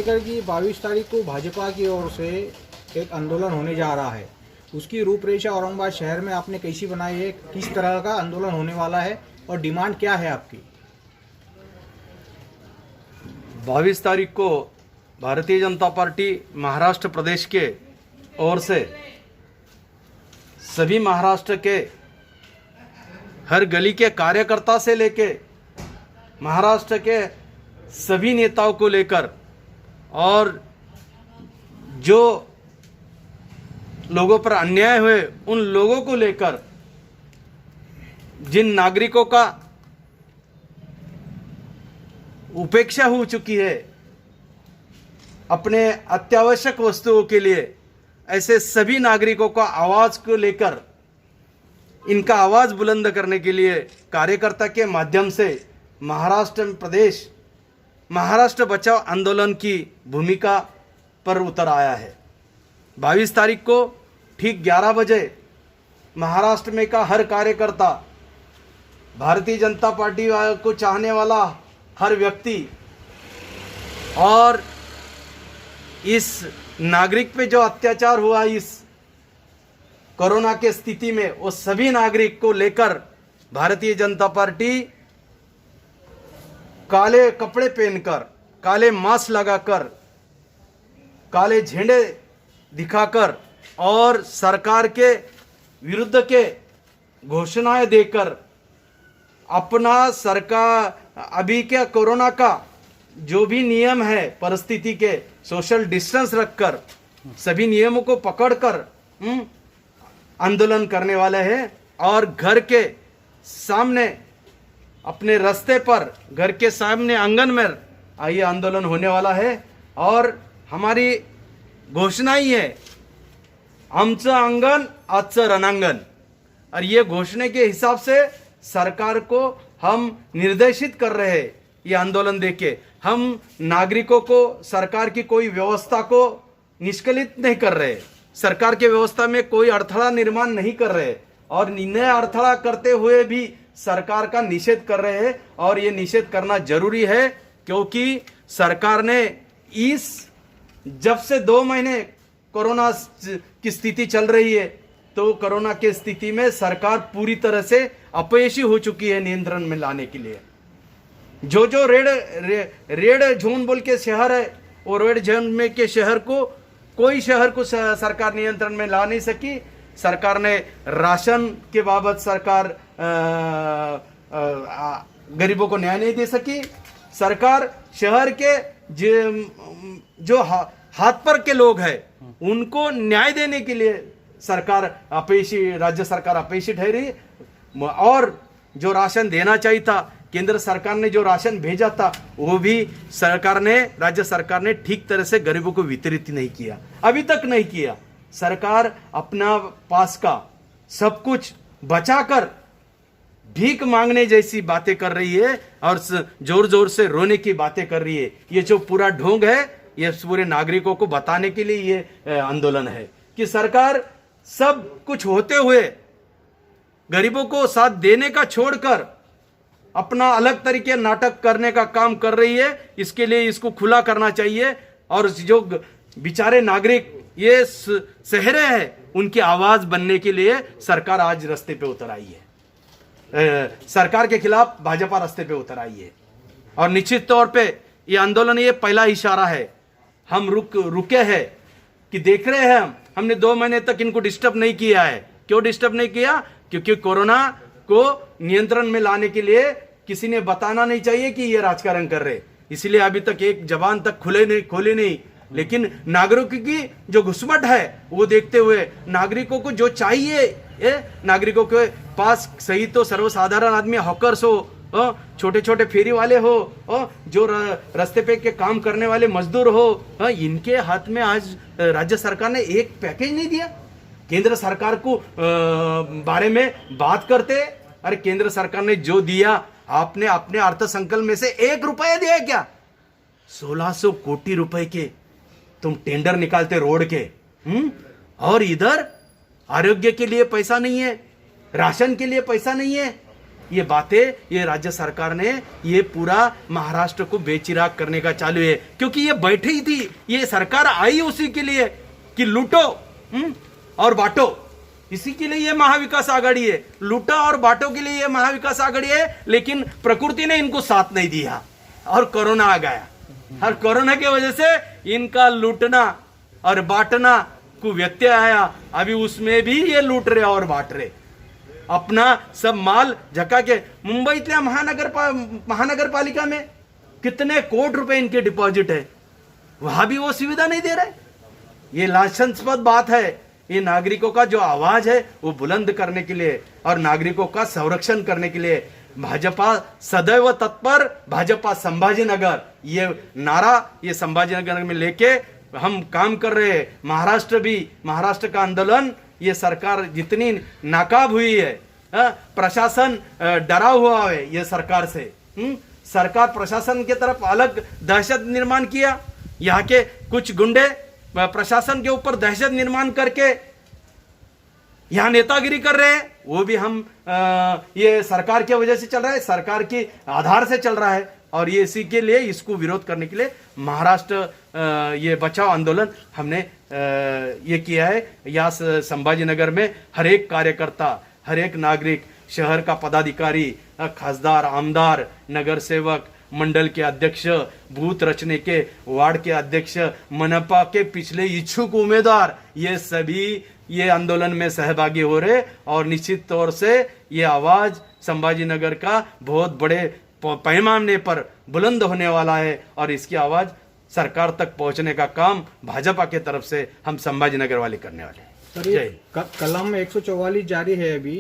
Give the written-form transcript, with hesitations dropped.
लेकर कि 22 तारीख को भाजपा की ओर से एक आंदोलन होने जा रहा है, उसकी रूपरेखा औरंगाबाद शहर में आपने कैसी बनाई है? किस तरह का आंदोलन होने वाला है और डिमांड क्या है आपकी? 22 तारीख को भारतीय जनता पार्टी महाराष्ट्र प्रदेश के ओर से सभी महाराष्ट्र के हर गली के कार्यकर्ता से लेके महाराष्ट्र के सभी नेताओं को लेकर और जो लोगों पर अन्याय हुए उन लोगों को लेकर, जिन नागरिकों का उपेक्षा हो चुकी है अपने अत्यावश्यक वस्तुओं के लिए, ऐसे सभी नागरिकों का आवाज को लेकर, इनका आवाज बुलंद करने के लिए कार्यकर्ता के माध्यम से महाराष्ट्र प्रदेश महाराष्ट्र बचाओ आंदोलन की भूमिका पर उतर आया है। 22 तारीख को ठीक 11 बजे महाराष्ट्र में का हर कार्यकर्ता, भारतीय जनता पार्टी को चाहने वाला हर व्यक्ति और इस नागरिक पे जो अत्याचार हुआ इस कोरोना के स्थिति में, वो सभी नागरिक को लेकर भारतीय जनता पार्टी काले कपड़े पहनकर, काले मास्क लगाकर, काले झंडे दिखाकर और सरकार के विरुद्ध के घोषणाएं देकर अपना सरकार अभी के कोरोना का जो भी नियम है परिस्थिति के, सोशल डिस्टेंस रखकर सभी नियमों को पकड़कर आंदोलन करने वाले हैं। और घर के सामने, अपने रास्ते पर, घर के सामने आंगन में ये आंदोलन होने वाला है। और हमारी घोषणा ही है, आमचं अंगण आजचं रणांगण। और ये घोषणा के हिसाब से सरकार को हम निर्देशित कर रहे हैं। ये आंदोलन देके हम नागरिकों को, सरकार की कोई व्यवस्था को निष्कलित नहीं कर रहे, सरकार के व्यवस्था में कोई अड़थड़ा निर्माण नहीं कर रहे और नया अड़थड़ा करते हुए भी सरकार का निषेध कर रहे हैं। और ये निषेध करना जरूरी है क्योंकि सरकार ने इस जब से 2 महीने कोरोना की स्थिति चल रही है, तो कोरोना के स्थिति में सरकार पूरी तरह से अपयशी हो चुकी है नियंत्रण में लाने के लिए। जो रेड जोन बोल के शहर है, वो रेड जोन में के शहर को, कोई शहर को सरकार नियंत्रण में ला नहीं सकी। सरकार ने राशन के बाबत सरकार गरीबों को न्याय नहीं दे सकी। सरकार शहर के जो हाथ पर के लोग हैं उनको न्याय देने के लिए सरकार अपयशी, राज्य सरकार अपयशी ठहरी। और जो राशन देना चाहिए था, केंद्र सरकार ने जो राशन भेजा था, वो भी राज्य सरकार ने ठीक तरह से गरीबों को वितरित नहीं किया, अभी तक नहीं किया। सरकार अपना पास का सब कुछ बचाकर भीख मांगने जैसी बातें कर रही है और जोर जोर से रोने की बातें कर रही है। ये जो पूरा ढोंग है, ये पूरे नागरिकों को बताने के लिए ये आंदोलन है कि सरकार सब कुछ होते हुए गरीबों को साथ देने का छोड़कर अपना अलग तरीके नाटक करने का काम कर रही है। इसके लिए इसको खुला करना चाहिए। और जो बेचारे नागरिक ये सहरे हैं, उनकी आवाज बनने के लिए सरकार आज रास्ते पे उतर आई है। सरकार के खिलाफ भाजपा रास्ते पे उतर आई है। और निश्चित तौर पे ये आंदोलन ये पहला इशारा है। हम रुके हैं कि देख रहे हैं, हमने 2 महीने तक इनको डिस्टर्ब नहीं किया है। क्यों डिस्टर्ब नहीं किया? क्योंकि कोरोना को नियंत्रण में लाने के लिए किसी ने बताना नहीं चाहिए कि ये राजकारण कर रहे, इसलिए अभी तक एक जबान तक खोले नहीं। लेकिन नागरिकों की जो घुसपट है वो देखते हुए नागरिकों को जो चाहिए, नागरिकों के पास सही तो सर्वसाधारण आदमी, हॉकर्स हो, छोटे छोटे फेरी वाले हो, जो रास्ते पे के काम करने वाले मजदूर हो, इनके हाथ में आज राज्य सरकार ने एक पैकेज नहीं दिया। केंद्र सरकार को बारे में बात करते, अरे केंद्र सरकार ने जो दिया, आपने अपने अर्थसंकल्प में से 1 रुपया दिया क्या? 1600 कोटी रुपए के तुम टेंडर निकालते रोड के, और इधर आरोग्य के लिए पैसा नहीं है, राशन के लिए पैसा नहीं है, ये बातें ये राज्य सरकार ने ये पूरा महाराष्ट्र को बेचिराग करने का चालू है, क्योंकि ये बैठी ही थी, ये सरकार आई उसी के लिए कि लूटो और बांटो। इसी के लिए ये महाविकास आघाड़ी है, लूटा और बांटो के लिए ये महाविकास आघाड़ी है। लेकिन प्रकृति ने इनको साथ नहीं दिया और कोरोना आ गया, और कोरोना की वजह से इनका लूटना और बांटना को व्यत्यय आया। अभी उसमें भी ये लूट रहे और बांट रहे, अपना सब माल झका के। मुंबईतल्या महानगर पालिका में कितने कोट रुपए इनके डिपॉजिट है, वहां भी वो सुविधा नहीं दे रहे। ये लांछनास्पद बात है। ये नागरिकों का जो आवाज है वो बुलंद करने के लिए और नागरिकों का संरक्षण करने के लिए भाजपा सदैव तत्पर। भाजपा संभाजीनगर ये नारा ये संभाजीनगर में लेके हम काम कर रहे हैं। महाराष्ट्र का आंदोलन, ये सरकार जितनी नाकाब हुई है, प्रशासन डरा हुआ है ये सरकार से। सरकार प्रशासन की तरफ अलग दहशत निर्माण किया, यहाँ के कुछ गुंडे प्रशासन के ऊपर दहशत निर्माण करके यहाँ नेतागिरी कर रहे हैं। वो भी हम ये सरकार की वजह से चल रहा है, सरकार के आधार से चल रहा है। और ये इसी के लिए इसको विरोध करने के लिए महाराष्ट्र ये बचाओ आंदोलन हमने ये किया है। या संभाजीनगर में हर एक कार्यकर्ता, हर एक नागरिक, शहर का पदाधिकारी, खासदार, आमदार, नगर सेवक, मंडल के अध्यक्ष, बूथ रचने के वार्ड के अध्यक्ष, मनपा के पिछले इच्छुक उम्मीदवार, ये सभी ये आंदोलन में सहभागी हो रहे। और निश्चित तौर से ये आवाज संभाजीनगर का बहुत बड़े पैमाने पर बुलंद होने वाला है और इसकी आवाज सरकार तक पहुंचने का काम भाजपा के तरफ से हम संभाजीनगर वाले करने वाले हैं। कलम 144 जारी है अभी।